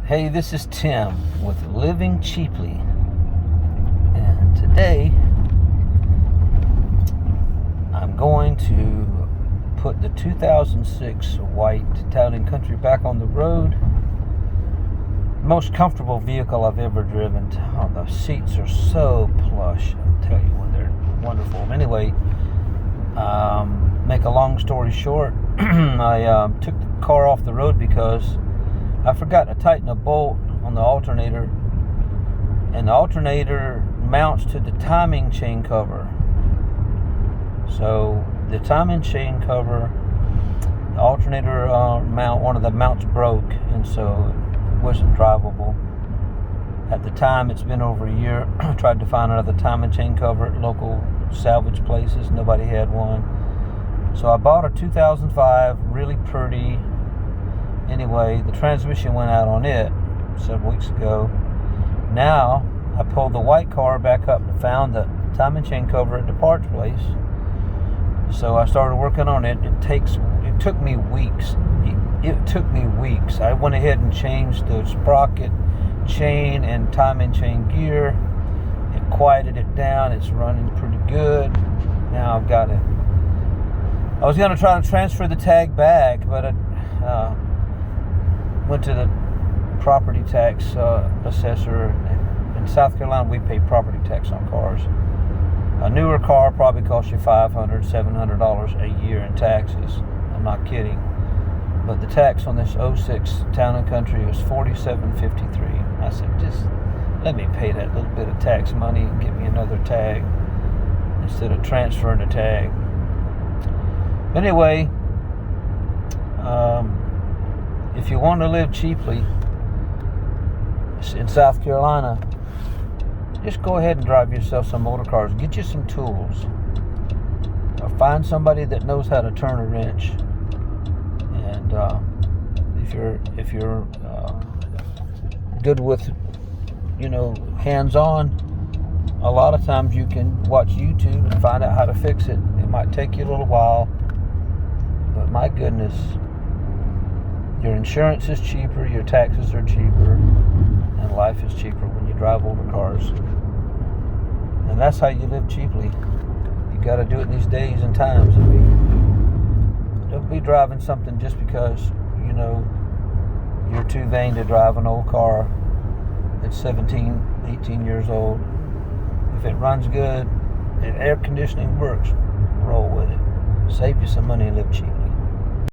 Hey, this is Tim with Living Cheaply, and today I'm going to put the 2006 white Town and Country back on the road. Most comfortable vehicle I've ever driven. Oh, the seats are so plush, I'll tell you when they're wonderful. Anyway, make a long story short, I took the car off the road because I forgot to tighten a bolt on the alternator, and the alternator mounts to the timing chain cover. So the timing chain cover, the alternator mount, one of the mounts broke, and so it wasn't drivable. At the time, it's been over a year. I tried to find another timing chain cover at local salvage places. Nobody had one. So I bought a 2005, really pretty. Anyway, the transmission went out on it several weeks ago. Now, I pulled the white car back up and found the timing chain cover at the parts place. So I started working on it. It took me weeks. It took me weeks. I went ahead and changed the sprocket, chain, and timing chain gear. It quieted it down. It's running pretty good. Now I've got it. I was going to try to transfer the tag back, but I went to the property tax assessor. In South Carolina, we pay property tax on cars. A newer car probably costs you $500, $700 a year in taxes. I'm not kidding. But the tax on this 06 Town and Country was $47.53. I said, just let me pay that little bit of tax money and get me another tag instead of transferring the tag. Anyway, if you want to live cheaply in South Carolina, just go ahead and drive yourself some motor cars. Get you some tools. Or find somebody that knows how to turn a wrench. And if you're good with, hands-on, a lot of times you can watch YouTube and find out how to fix it. It might take you a little while, but my goodness, your insurance is cheaper, your taxes are cheaper, and life is cheaper when you drive older cars. And that's how you live cheaply. You got to do it these days and times. Don't be driving something just because, you're too vain to drive an old car that's 17, 18 years old. If it runs good, if air conditioning works, roll with it. Save you some money and live cheap.